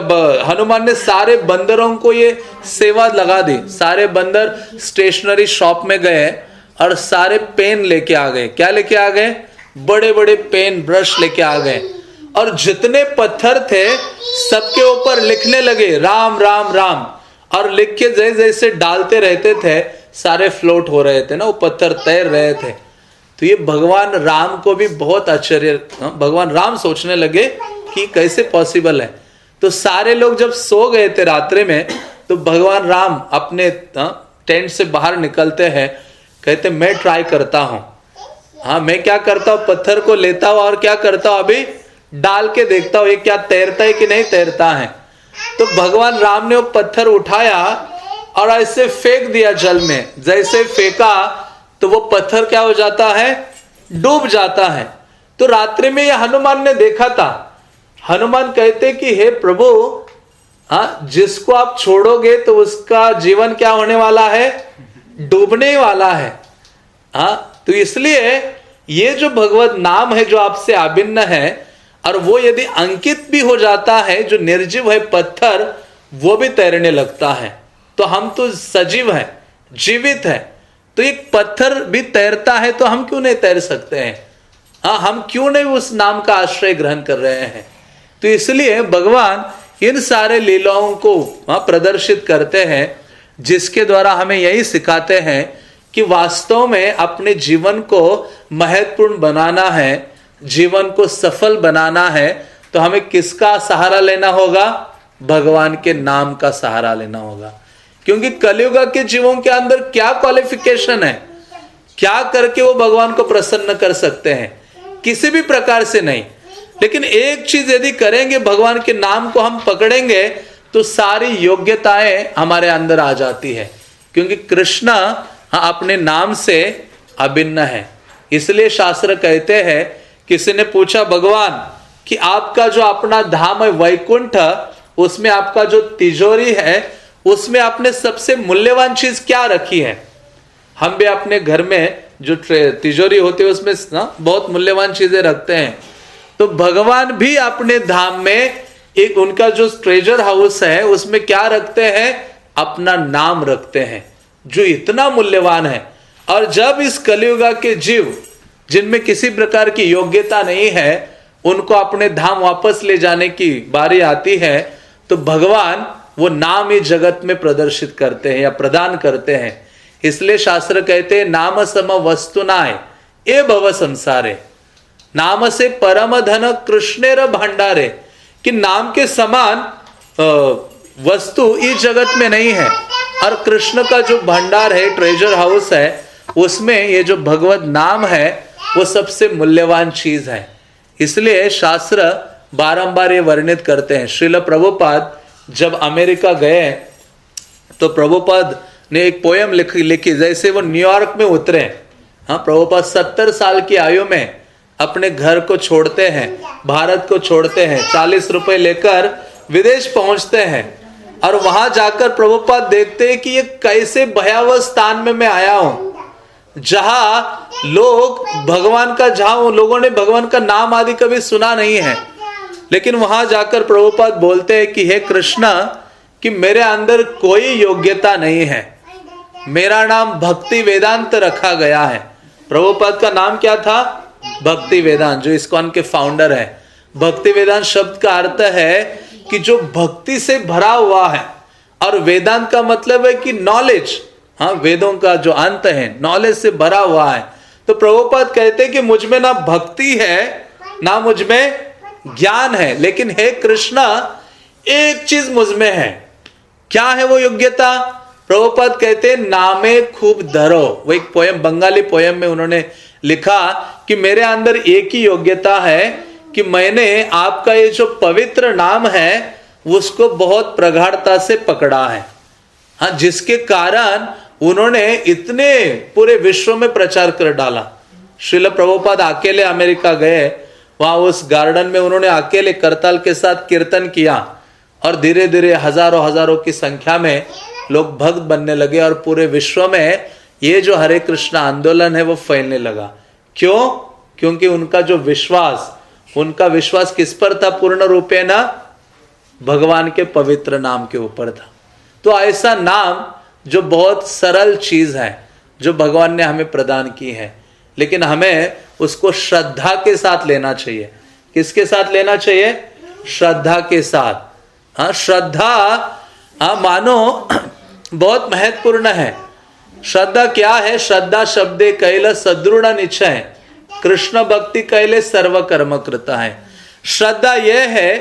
हनुमान ने सारे बंदरों को ये सेवा लगा दी। सारे बंदर स्टेशनरी शॉप में गए और सारे पेन लेके आ गए। क्या लेके आ गए? बड़े बड़े पेन, ब्रश लेके आ गए, और जितने पत्थर थे सबके ऊपर लिखने लगे राम राम राम। और लिख के जैसे जैसे डालते रहते थे सारे फ्लोट हो रहे थे ना, वो पत्थर तैर रहे थे। तो ये भगवान राम को भी बहुत आश्चर्य, भगवान राम सोचने लगे कि कैसे पॉसिबल है। तो सारे लोग जब सो गए थे रात्रि में, तो भगवान राम अपने टेंट से बाहर निकलते हैं, कहते मैं ट्राई करता हूं। हाँ, मैं क्या करता हूं, पत्थर को लेता हूं और क्या करता हूं, अभी डाल के देखता हूं ये क्या तैरता है कि नहीं तैरता है। तो भगवान राम ने वो पत्थर उठाया और ऐसे फेंक दिया जल में। जैसे फेंका तो वो पत्थर क्या हो जाता है, डूब जाता है। तो रात्रि में ये हनुमान ने देखा था। हनुमान कहते कि हे प्रभु, जिसको आप छोड़ोगे तो उसका जीवन क्या होने वाला है, डूबने वाला है। तो इसलिए ये जो भगवत नाम है जो आपसे अभिन्न है, और वो यदि अंकित भी हो जाता है, जो निर्जीव है पत्थर, वो भी तैरने लगता है। तो हम तो सजीव हैं, जीवित है। तो एक पत्थर भी तैरता है, तो हम क्यों नहीं तैर सकते हैं। हम क्यों नहीं उस नाम का आश्रय ग्रहण कर रहे हैं। तो इसलिए भगवान इन सारे लीलाओं को प्रदर्शित करते हैं, जिसके द्वारा हमें यही सिखाते हैं कि वास्तव में अपने जीवन को महत्वपूर्ण बनाना है, जीवन को सफल बनाना है, तो हमें किसका सहारा लेना होगा, भगवान के नाम का सहारा लेना होगा। क्योंकि कलियुग के जीवों के अंदर क्या क्वालिफिकेशन है, क्या करके वो भगवान को प्रसन्न कर सकते हैं, किसी भी प्रकार से नहीं। लेकिन एक चीज यदि करेंगे, भगवान के नाम को हम पकड़ेंगे, तो सारी योग्यताएं हमारे अंदर आ जाती है। क्योंकि कृष्ण अपने नाम से अभिन्न है। इसलिए शास्त्र कहते हैं, किसी ने पूछा भगवान कि आपका जो अपना धाम है वैकुंठ, उसमें आपका जो तिजोरी है, उसमें आपने सबसे मूल्यवान चीज क्या रखी है। हम भी अपने घर में जो तिजोरी होती है उसमें बहुत मूल्यवान चीजें रखते हैं। तो भगवान भी अपने धाम में एक उनका जो ट्रेजर हाउस है उसमें क्या रखते हैं, अपना नाम रखते हैं, जो इतना मूल्यवान है। और जब इस कलियुग के जीव जिनमें किसी प्रकार की योग्यता नहीं है, उनको अपने धाम वापस ले जाने की बारी आती है, तो भगवान वो नाम ही जगत में प्रदर्शित करते हैं या प्रदान करते हैं। इसलिए शास्त्र कहते हैं, नाम सम वस्तुनाय ए भव संसारे, नाम से परम धन कृष्णेर भंडारे, कि नाम के समान वस्तु इस जगत में नहीं है। और कृष्ण का जो भंडार है, ट्रेजर हाउस है, उसमें ये जो भगवत नाम है वो सबसे मूल्यवान चीज है। इसलिए शास्त्र बारंबार ये वर्णित करते हैं। श्रील प्रभुपाद जब अमेरिका गए तो प्रभुपाद ने एक पोयम लिखी। जैसे वो न्यूयॉर्क में उतरे, प्रभुपाद 70 साल की आयु में अपने घर को छोड़ते हैं, भारत को छोड़ते हैं, 40 रुपए लेकर विदेश पहुंचते हैं। और वहां जाकर प्रभुपाद देखते हैं कि ये कैसे भयावह स्थान में मैं आया हूं, जहां लोग भगवान का, जहां लोगों ने भगवान का नाम आदि कभी सुना नहीं है। लेकिन वहां जाकर प्रभुपाद बोलते हैं कि हे कृष्ण, कि मेरे अंदर कोई योग्यता नहीं है, मेरा नाम भक्ति वेदांत रखा गया है। प्रभुपाद का नाम क्या था? भक्ति वेदांत, जो इस्कॉन के फाउंडर है। भक्ति वेदांत शब्द का अर्थ है कि जो भक्ति से भरा हुआ है, और वेदांत का मतलब है कि नॉलेज, वेदों का जो अंत है, नॉलेज से भरा हुआ है। तो प्रभुपाद कहते हैं कि मुझ में ना भक्ति है ना मुझ में ज्ञान है, लेकिन हे कृष्ण, एक चीज मुझ में है। क्या है वो योग्यता? प्रभुपाद कहते हैं, नामे खूब धरो। वो एक पोयम, बंगाली पोयम में उन्होंने लिखा कि मेरे अंदर एक ही योग्यता है कि मैंने आपका ये जो पवित्र नाम है उसको बहुत प्रगाढ़ता से पकड़ा है। जिसके कारण उन्होंने इतने पूरे विश्व में प्रचार कर डाला। श्रील प्रभुपाद अकेले अमेरिका गए, वहां उस गार्डन में उन्होंने अकेले करताल के साथ कीर्तन किया और धीरे धीरे हजारों हजारों की संख्या में लोग भक्त बनने लगे और पूरे विश्व में ये जो हरे कृष्ण आंदोलन है वो फैलने लगा। क्यों? क्योंकि उनका विश्वास किस पर था? पूर्ण रूपे ना भगवान के पवित्र नाम के ऊपर था। तो ऐसा नाम जो बहुत सरल चीज है, जो भगवान ने हमें प्रदान की है, लेकिन हमें उसको श्रद्धा के साथ लेना चाहिए। किसके साथ लेना चाहिए? श्रद्धा के साथ। हाँ, श्रद्धा मानो बहुत महत्वपूर्ण है। श्रद्धा क्या है? श्रद्धा शब्दे कैल सदृढ़ निश्चय, कृष्ण भक्ति कैले सर्व कर्म कृता है। श्रद्धा यह है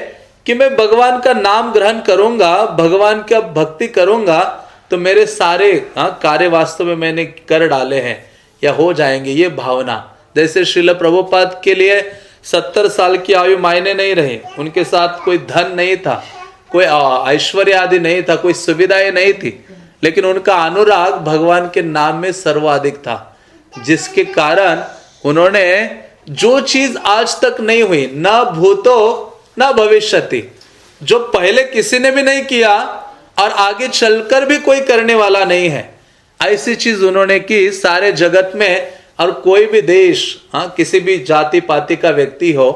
कि मैं भगवान का नाम ग्रहण करूंगा, भगवान का भक्ति करूंगा, तो मेरे सारे कार्य वास्तव में मैंने कर डाले हैं या हो जाएंगे, ये भावना। जैसे श्रील प्रभुपाद के लिए 70 साल की आयु मायने नहीं रही, उनके साथ कोई धन नहीं था, कोई ऐश्वर्य आदि नहीं था, कोई सुविधाएं नहीं थी, लेकिन उनका अनुराग भगवान के नाम में सर्वाधिक था, जिसके कारण उन्होंने जो चीज आज तक नहीं हुई, न भूतो न भविष्यति, जो पहले किसी ने भी नहीं किया और आगे चलकर भी कोई करने वाला नहीं है, ऐसी चीज उन्होंने की सारे जगत में। और कोई भी देश, किसी भी जाति पाति का व्यक्ति हो,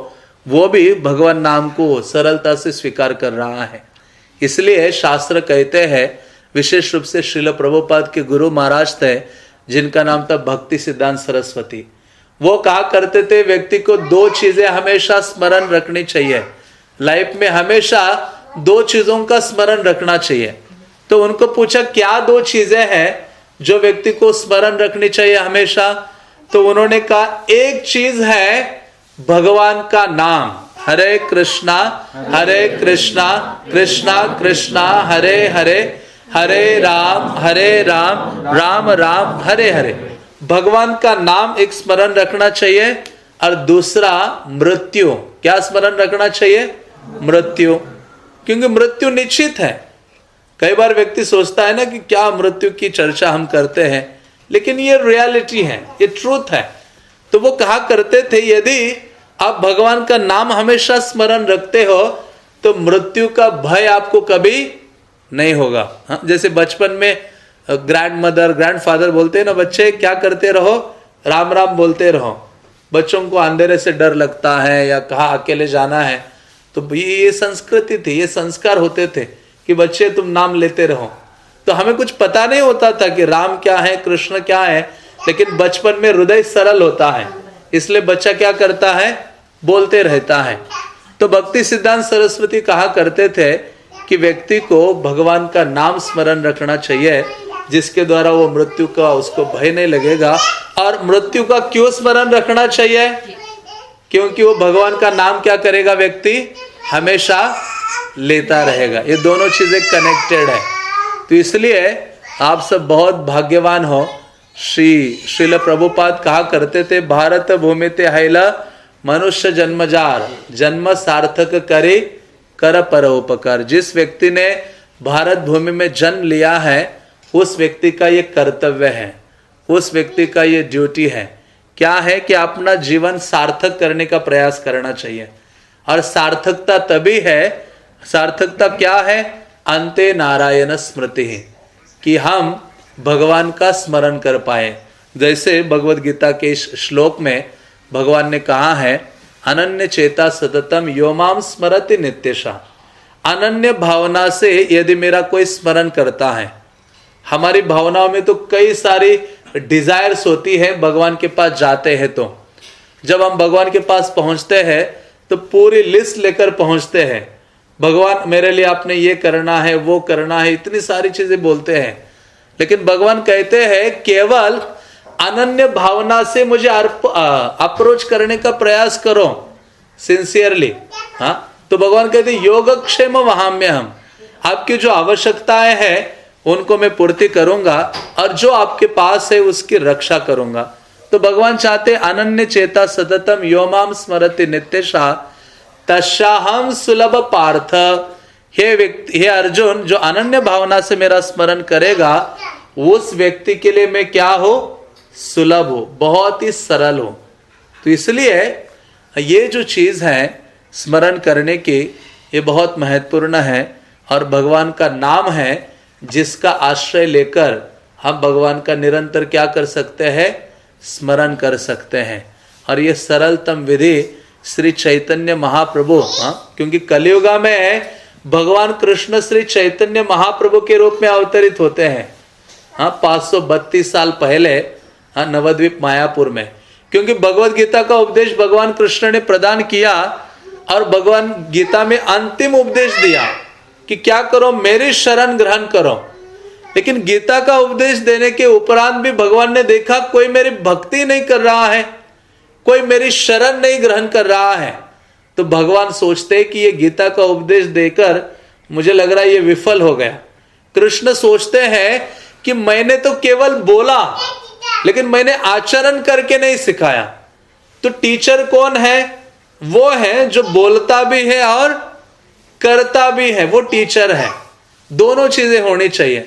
वो भी भगवान नाम को सरलता से स्वीकार कर रहा है। इसलिए शास्त्र कहते हैं, विशेष रूप से श्रील प्रभुपाद के गुरु महाराज थे जिनका नाम था भक्ति सिद्धांत सरस्वती, वो कहा करते थे व्यक्ति को 2 चीजें हमेशा स्मरण रखनी चाहिए लाइफ में, हमेशा 2 चीजों का स्मरण रखना चाहिए। तो उनको पूछा क्या 2 चीजें हैं जो व्यक्ति को स्मरण रखनी चाहिए हमेशा? तो उन्होंने कहा एक चीज है भगवान का नाम, हरे कृष्णा कृष्णा कृष्णा हरे हरे, हरे राम राम राम हरे हरे। भगवान का नाम एक स्मरण रखना चाहिए। और दूसरा मृत्यु, क्या स्मरण रखना चाहिए? मृत्यु, क्योंकि मृत्यु निश्चित है। कई बार व्यक्ति सोचता है ना कि क्या मृत्यु की चर्चा हम करते हैं, लेकिन ये रियलिटी है, ये ट्रूथ है। तो वो कहा करते थे यदि आप भगवान का नाम हमेशा स्मरण रखते हो तो मृत्यु का भय आपको कभी नहीं होगा। हाँ, जैसे बचपन में ग्रैंड मदर ग्रैंड फादर बोलते हैं ना, बच्चे क्या करते रहो, राम राम बोलते रहो। बच्चों को अंधेरे से डर लगता है या कहाँ अकेले जाना है, तो ये संस्कृति थी, ये संस्कार होते थे कि बच्चे तुम नाम लेते रहो। तो हमें कुछ पता नहीं होता था कि राम क्या है, कृष्ण क्या है, लेकिन बचपन में हृदय सरल होता है, इसलिए बच्चा क्या करता है, बोलते रहता है। तो भक्ति सिद्धांत सरस्वती कहा करते थे कि व्यक्ति को भगवान का नाम स्मरण रखना चाहिए, जिसके द्वारा वो मृत्यु का उसको भय नहीं लगेगा। और मृत्यु का क्यों स्मरण रखना चाहिए? क्योंकि वो भगवान का नाम क्या करेगा, व्यक्ति हमेशा लेता रहेगा। ये दोनों चीजें कनेक्टेड है। तो इसलिए आप सब बहुत भाग्यवान हो। श्रील प्रभुपाद कहा करते थे, भारत भूमि ते हैला मनुष्य जन्मजार, जन्म सार्थक करे कर परोपकार। जिस व्यक्ति ने भारत भूमि में जन्म लिया है उस व्यक्ति का ये कर्तव्य है, उस व्यक्ति का ये ड्यूटी है। क्या है कि अपना जीवन सार्थक करने का प्रयास करना चाहिए। और सार्थकता तभी है, सार्थकता क्या है? अंते नारायण स्मृति है, कि हम भगवान का स्मरण कर पाए। जैसे भगवद गीता के इस श्लोक में भगवान ने कहा है, अनन्य चेता सततम यो माम स्मरति नित्यशा। अनन्य भावना से यदि मेरा कोई स्मरण करता है, हमारी भावनाओं में तो कई सारी डिजायर्स होती है भगवान के पास जाते हैं। तो जब हम भगवान के पास पहुंचते हैं तो पूरी लिस्ट लेकर पहुंचते हैं, भगवान मेरे लिए आपने ये करना है, वो करना है, इतनी सारी चीजें बोलते हैं। लेकिन भगवान कहते हैं केवल अनन्य भावना से मुझे अप्रोच करने का प्रयास करो सिंसियरली। हाँ, तो भगवान कहते योगक्षेम वहाम्य हम, आपकी जो आवश्यकताएं हैं उनको मैं पूर्ति करूंगा और जो आपके पास है उसकी रक्षा करूंगा। तो भगवान चाहते अनन्य चेता सततम यो माम स्मरति नित्यशा तस्याहम सुलभ पार्थ। हे व्यक्ति, हे अर्जुन, जो अनन्य भावना से मेरा स्मरण करेगा उस व्यक्ति के लिए मैं क्या हो, सुलभ हो, बहुत ही सरल हो। तो इसलिए ये जो चीज़ है स्मरण करने की, ये बहुत महत्वपूर्ण है। और भगवान का नाम है जिसका आश्रय लेकर हम भगवान का निरंतर क्या कर सकते हैं, स्मरण कर सकते हैं। और ये सरलतम विधि श्री चैतन्य महाप्रभु, क्योंकि कलियुगा में भगवान कृष्ण श्री चैतन्य महाप्रभु के रूप में अवतरित होते हैं 532 साल पहले नवद्वीप मायापुर में। क्योंकि भगवत गीता का उपदेश भगवान कृष्ण ने प्रदान किया और भगवान गीता में अंतिम उपदेश दिया कि क्या करो, मेरी शरण ग्रहण करो। लेकिन गीता का उपदेश देने के उपरांत भी भगवान ने देखा कोई मेरी भक्ति नहीं कर रहा है, कोई मेरी शरण नहीं ग्रहण कर रहा है। तो भगवान सोचते कि ये गीता का उपदेश देकर मुझे लग रहा है ये विफल हो गया। कृष्ण सोचते हैं कि मैंने तो केवल बोला लेकिन मैंने आचरण करके नहीं सिखाया। तो टीचर कौन है? वो है जो बोलता भी है और करता भी है, वो टीचर है। दोनों चीजें होनी चाहिए।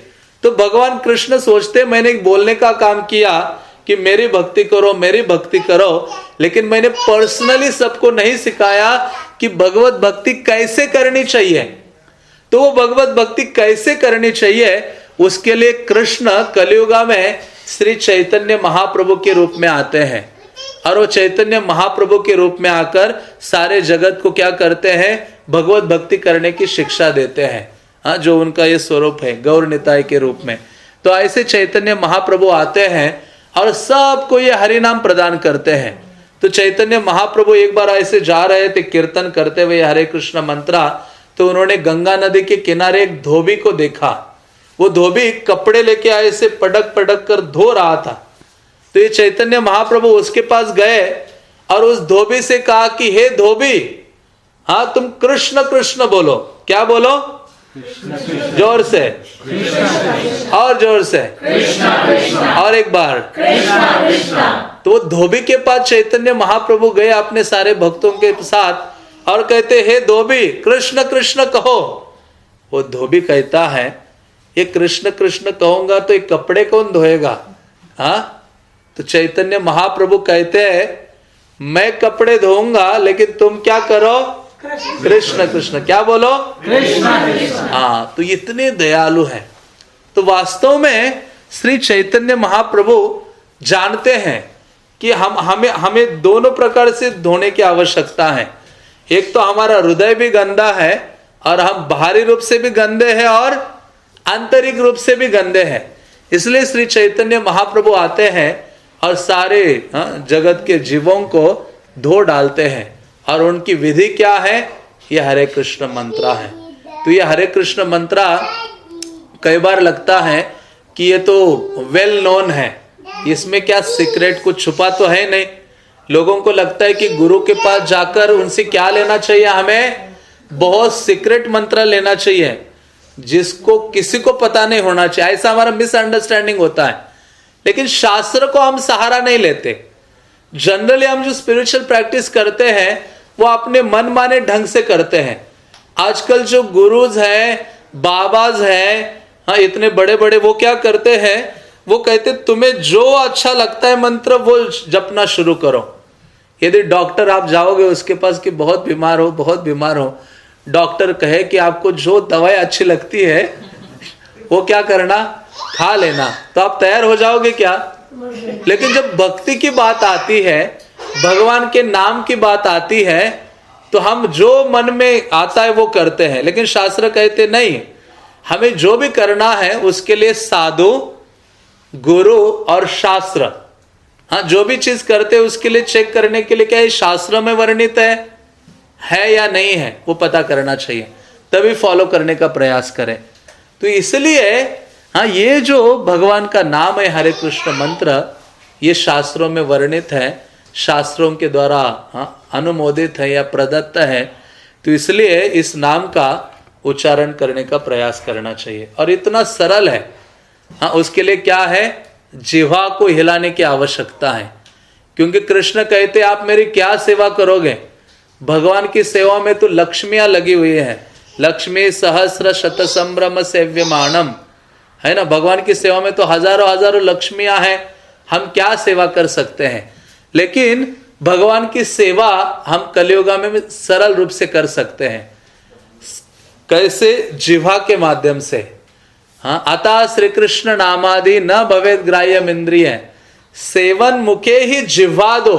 तो भगवान कृष्ण सोचते मैंने बोलने का काम किया कि मेरी भक्ति करो, मेरी भक्ति करो, लेकिन मैंने पर्सनली सबको नहीं सिखाया कि भगवत भक्ति कैसे करनी चाहिए। तो वो भगवत भक्ति कैसे करनी चाहिए उसके लिए कृष्ण कलियुगा में श्री चैतन्य महाप्रभु के रूप में आते हैं। और वो चैतन्य महाप्रभु के रूप में आकर सारे जगत को क्या करते हैं, भगवत भक्ति करने की शिक्षा देते हैं, जो उनका ये स्वरूप है गौर निताय के रूप में। तो ऐसे चैतन्य महाप्रभु आते हैं और सबको ये हरि नाम प्रदान करते हैं। तो चैतन्य महाप्रभु एक बार ऐसे जा रहे थे कीर्तन करते हुए हरे कृष्ण मंत्रा, तो उन्होंने गंगा नदी के किनारे एक धोबी को देखा। वो धोबी कपड़े लेके आए से पटक पटक कर धो रहा था। तो ये चैतन्य महाप्रभु उसके पास गए और उस धोबी से कहा कि हे धोबी, हाँ तुम कृष्ण कृष्ण बोलो। क्या बोलो? जोर से और जोर से और एक बार। तो वो धोबी के पास चैतन्य महाप्रभु गए अपने सारे भक्तों के साथ और कहते हे धोबी कृष्ण कृष्ण कहो। वो धोबी कहता है ये कृष्ण कृष्ण कहूंगा तो ये कपड़े कौन धोएगा? हाँ, तो चैतन्य महाप्रभु कहते हैं मैं कपड़े धोऊंगा लेकिन तुम क्या करो? कृष्ण कृष्ण। क्या बोलो? कृष्ण कृष्ण। हाँ, तो इतने दयालु हैं। तो वास्तव में श्री चैतन्य महाप्रभु जानते हैं कि हमें दोनों प्रकार से धोने की आवश्यकता है। एक तो हमारा हृदय भी गंदा है और हम बाहरी रूप से भी गंदे हैं और आंतरिक रूप से भी गंदे हैं। इसलिए श्री चैतन्य महाप्रभु आते हैं और सारे जगत के जीवों को धो डालते हैं। और उनकी विधि क्या है? यह हरे कृष्ण मंत्रा है। तो ये हरे कृष्ण मंत्रा कई बार लगता है कि ये तो वेल नोन है, इसमें क्या सीक्रेट कुछ छुपा तो है नहीं। लोगों को लगता है कि गुरु के पास जाकर उनसे क्या लेना चाहिए, हमें बहुत सीक्रेट मंत्र लेना चाहिए जिसको किसी को पता नहीं होना चाहिए। ऐसा हमारा मिसअंडरस्टैंडिंग होता है। लेकिन शास्त्र को हम सहारा नहीं लेते। जनरली हम जो स्पिरिचुअल प्रैक्टिस करते हैं वो अपने मन माने ढंग से करते हैं। आजकल जो गुरुज हैं, बाबाज हैं, हाँ इतने बड़े बड़े, वो क्या करते हैं, वो कहते तुम्हें जो अच्छा लगता है मंत्र वो जपना शुरू करो। यदि डॉक्टर आप जाओगे उसके पास कि बहुत बीमार हो, बहुत बीमार हो, डॉक्टर कहे कि आपको जो दवाई अच्छी लगती है वो क्या करना, खा लेना, तो आप तैयार हो जाओगे क्या? लेकिन जब भक्ति की बात आती है, भगवान के नाम की बात आती है, तो हम जो मन में आता है वो करते हैं। लेकिन शास्त्र कहते नहीं, हमें जो भी करना है उसके लिए साधु, गुरु और शास्त्र, हाँ जो भी चीज करते हैं उसके लिए चेक करने के लिए क्या ये शास्त्र में वर्णित है या नहीं है, वो पता करना चाहिए, तभी फॉलो करने का प्रयास करें। तो इसलिए हाँ ये जो भगवान का नाम है हरे कृष्ण मंत्र, ये शास्त्रों में वर्णित है, शास्त्रों के द्वारा अनुमोदित है या प्रदत्त है। तो इसलिए इस नाम का उच्चारण करने का प्रयास करना चाहिए। और इतना सरल है, हाँ उसके लिए क्या है, जिह्वा को हिलाने की आवश्यकता है। क्योंकि कृष्ण कहते आप मेरी क्या सेवा करोगे? भगवान की सेवा में तो लक्ष्मियां लगी हुई है, लक्ष्मी सहस्र शत संभ्रम सेव्यमाणम, है ना। भगवान की सेवा में तो हजारों हजारों लक्ष्मियां हैं, हम क्या सेवा कर सकते हैं। लेकिन भगवान की सेवा हम कलियुगा में सरल रूप से कर सकते हैं। कैसे? जिह्वा के माध्यम से। हाँ, अतः श्री कृष्ण नामादि न भवेद ग्राह्यम इंद्रिय, सेवन मुखे ही जिह्वा दो,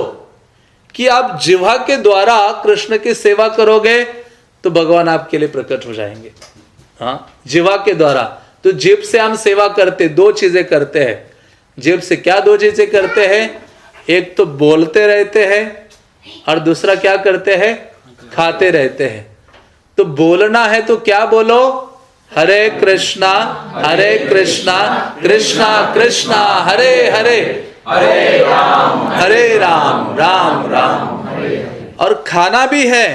कि आप जिह्वा के द्वारा कृष्ण की सेवा करोगे तो भगवान आपके लिए प्रकट हो जाएंगे। हाँ, जिह्वा के द्वारा। तो जीभ से हम सेवा करते, दो चीजें करते हैं। जीभ से क्या दो चीजें करते हैं? एक तो बोलते रहते हैं और दूसरा क्या करते हैं? खाते रहते हैं। तो बोलना है तो क्या बोलो? हरे कृष्णा कृष्णा कृष्णा हरे हरे, हरे राम राम राम हरे हरे। और खाना भी है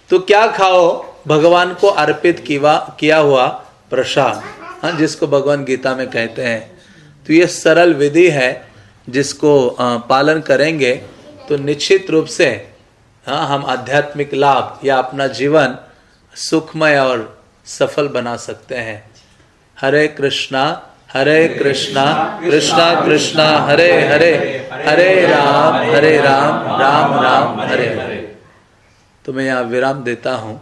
तो क्या खाओ? भगवान को अर्पित किया हुआ प्रसाद, हाँ, जिसको भगवान गीता में कहते हैं। तो ये सरल विधि है, जिसको पालन करेंगे तो निश्चित रूप से हाँ, हम आध्यात्मिक लाभ या अपना जीवन सुखमय और सफल बना सकते हैं। हरे कृष्णा कृष्णा कृष्णा हरे हरे, हरे राम राम राम हरे हरे। तो मैं यहाँ विराम देता हूँ।